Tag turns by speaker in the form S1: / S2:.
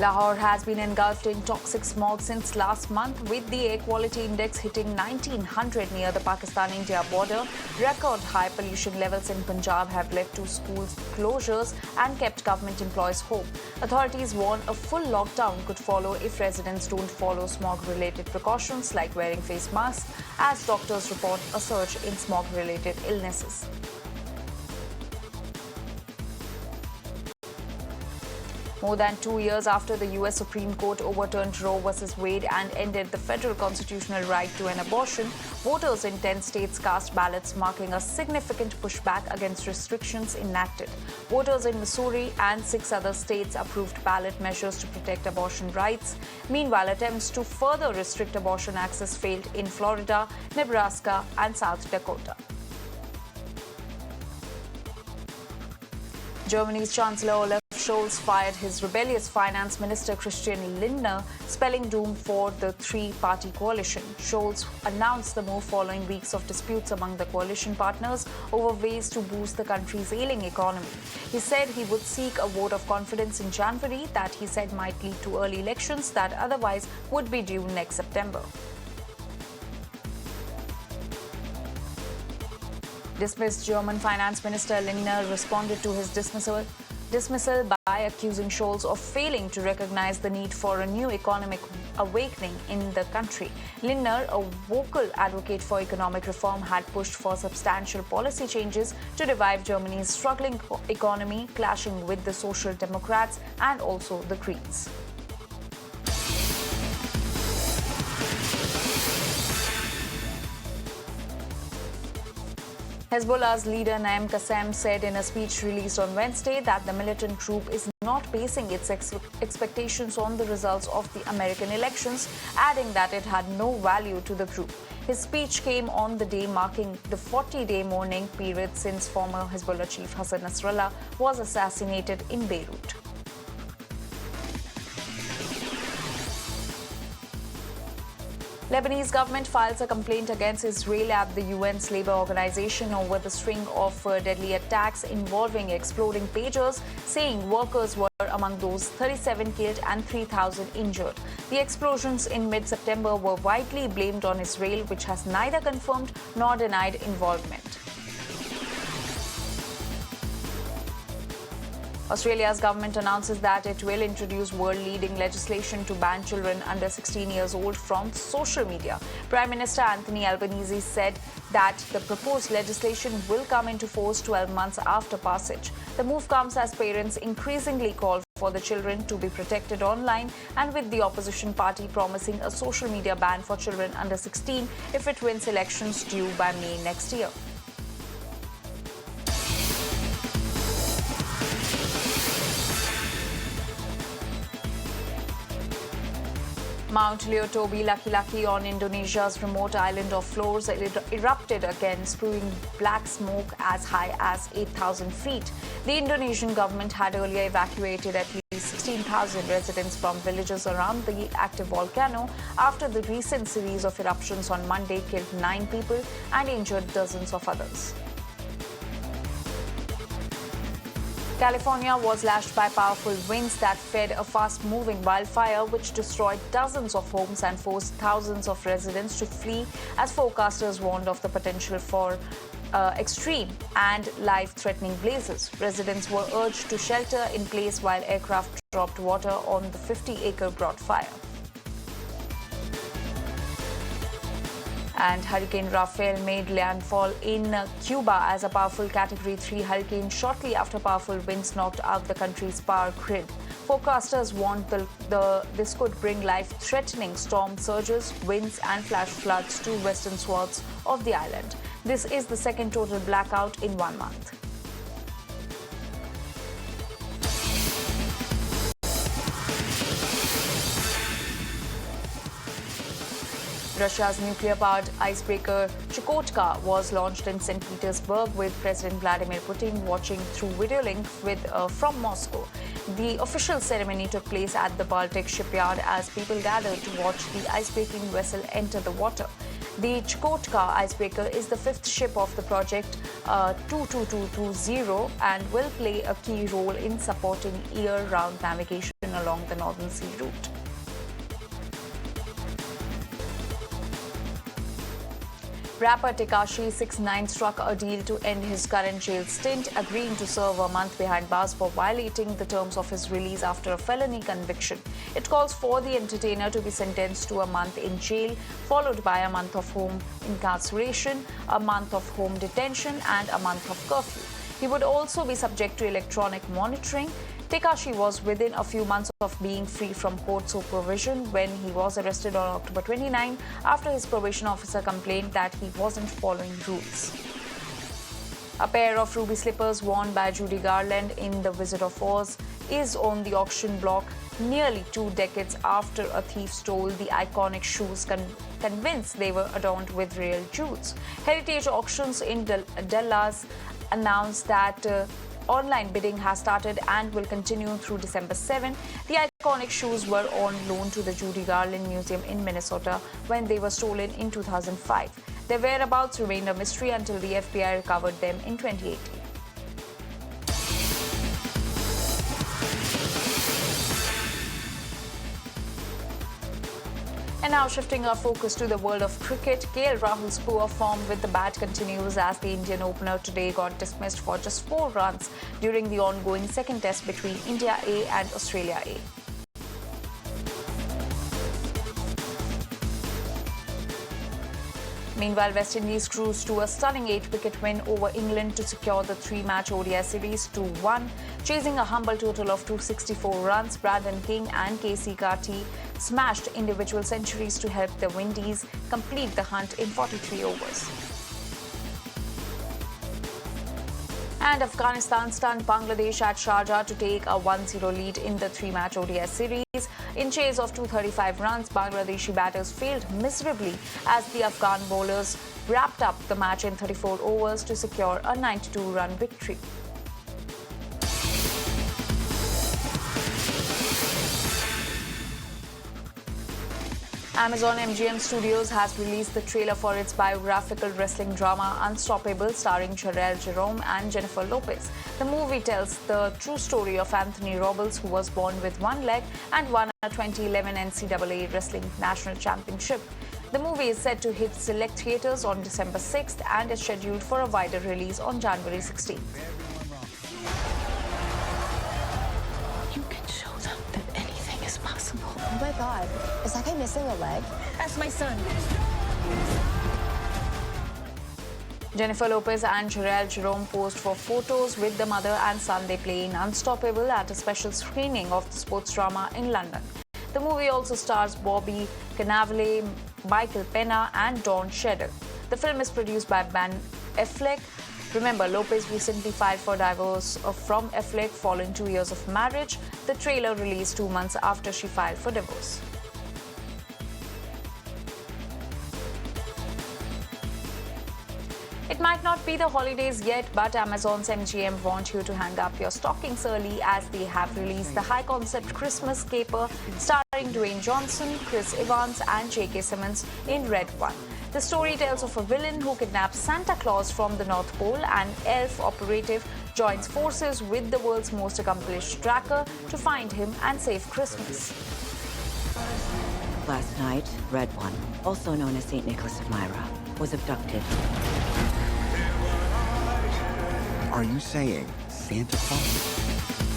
S1: Lahore has been engulfed in toxic smog since last month, with the air quality index hitting 1900 near the Pakistan-India border. Record high pollution levels in Punjab have led to school closures and kept government employees home. Authorities warn a full lockdown could follow if residents don't follow smog-related precautions like wearing face masks, as doctors report a surge in smog-related illnesses. More than 2 years after the U.S. Supreme Court overturned Roe v. Wade and ended the federal constitutional right to an abortion, voters in 10 states cast ballots, marking a significant pushback against restrictions enacted. Voters in Missouri and 6 other states approved ballot measures to protect abortion rights. Meanwhile, attempts to further restrict abortion access failed in Florida, Nebraska, and South Dakota. Germany's Chancellor Olaf Scholz fired his rebellious finance minister Christian Lindner, spelling doom for the three-party coalition. Scholz announced the move following weeks of disputes among the coalition partners over ways to boost the country's ailing economy. He said he would seek a vote of confidence in January that he said might lead to early elections that otherwise would be due next September. Dismissed German Finance Minister Lindner responded to his dismissal by accusing Scholz of failing to recognize the need for a new economic awakening in the country. Lindner, a vocal advocate for economic reform, had pushed for substantial policy changes to revive Germany's struggling economy, clashing with the Social Democrats and also the Greens. Hezbollah's leader Naim Qassem said in a speech released on Wednesday that the militant group is not basing its expectations on the results of the American elections, adding that it had no value to the group. His speech came on the day marking the 40-day mourning period since former Hezbollah chief Hassan Nasrallah was assassinated in Beirut. Lebanese government files a complaint against Israel at the UN's labor organization over the string of deadly attacks involving exploding pagers, saying workers were among those 37 killed and 3,000 injured. The explosions in mid-September were widely blamed on Israel, which has neither confirmed nor denied involvement. Australia's government announces that it will introduce world-leading legislation to ban children under 16 years old from social media. Prime Minister Anthony Albanese said that the proposed legislation will come into force 12 months after passage. The move comes as parents increasingly call for the children to be protected online, and with the opposition party promising a social media ban for children under 16 if it wins elections due by May next year. Mount Leotobi Laki-Laki on Indonesia's remote island of Flores erupted again, spewing black smoke as high as 8,000 feet. The Indonesian government had earlier evacuated at least 16,000 residents from villages around the active volcano after the recent series of eruptions on Monday killed 9 people and injured dozens of others. California was lashed by powerful winds that fed a fast-moving wildfire which destroyed dozens of homes and forced thousands of residents to flee, as forecasters warned of the potential for extreme and life-threatening blazes. Residents were urged to shelter in place while aircraft dropped water on the 50-acre broad fire. And Hurricane Rafael made landfall in Cuba as a powerful Category 3 hurricane shortly after powerful winds knocked out the country's power grid. Forecasters warned this could bring life-threatening storm surges, winds and flash floods to western swaths of the island. This is the second total blackout in 1 month. Russia's nuclear-powered icebreaker Chukotka was launched in St. Petersburg, with President Vladimir Putin watching through video link from Moscow. The official ceremony took place at the Baltic shipyard as people gathered to watch the icebreaking vessel enter the water. The Chukotka icebreaker is the fifth ship of the project 22220 and will play a key role in supporting year-round navigation along the Northern Sea route. Rapper Tekashi 6ix9ine struck a deal to end his current jail stint, agreeing to serve a month behind bars for violating the terms of his release after a felony conviction. It calls for the entertainer to be sentenced to a month in jail, followed by a month of home incarceration, a month of home detention, and a month of curfew. He would also be subject to electronic monitoring. Tekashi was within a few months of being free from court supervision when he was arrested on October 29 after his probation officer complained that he wasn't following rules. A pair of ruby slippers worn by Judy Garland in The Wizard of Oz is on the auction block nearly 2 decades after a thief stole the iconic shoes convinced they were adorned with real jewels. Heritage Auctions in Dallas announced that online bidding has started and will continue through December 7. The iconic shoes were on loan to the Judy Garland Museum in Minnesota when they were stolen in 2005. Their whereabouts remained a mystery until the FBI recovered them in 2018. And now shifting our focus to the world of cricket, KL Rahul's poor form with the bat continues as the Indian opener today got dismissed for just 4 runs during the ongoing second test between India A and Australia A. Meanwhile, West Indies cruised to a stunning 8-wicket win over England to secure the 3-match ODI series 2-1. Chasing a humble total of 264 runs, Brandon King and KC Karti smashed individual centuries to help the Windies complete the hunt in 43 overs. And Afghanistan stunned Bangladesh at Sharjah to take a 1-0 lead in the 3-match ODI series. In chase of 235 runs, Bangladeshi batters failed miserably as the Afghan bowlers wrapped up the match in 34 overs to secure a 92-run victory. Amazon MGM Studios has released the trailer for its biographical wrestling drama Unstoppable, starring Jarrell Jerome and Jennifer Lopez. The movie tells the true story of Anthony Robles, who was born with one leg and won a 2011 NCAA Wrestling National Championship. The movie is set to hit select theaters on December 6th and is scheduled for a wider release on January 16th.
S2: Oh my God, is that guy missing a leg?
S3: That's my son.
S1: Jennifer Lopez and Jarrell Jerome posed for photos with the mother and son they play in Unstoppable at a special screening of the sports drama in London. The movie also stars Bobby Cannavale, Michael Pena and Dawn Cheadle. The film is produced by Ben Affleck. Remember, Lopez recently filed for divorce from Affleck following 2 years of marriage. The trailer released 2 months after she filed for divorce. It might not be the holidays yet, but Amazon's MGM want you to hang up your stockings early as they have released the high-concept Christmas caper starring Dwayne Johnson, Chris Evans and J.K. Simmons in red one. The story tells of a villain who kidnaps Santa Claus from the North Pole. An elf operative joins forces with the world's most accomplished tracker to find him and save Christmas.
S4: Last night, Red One, also known as St. Nicholas of Myra, was abducted.
S5: Are you saying Santa Claus?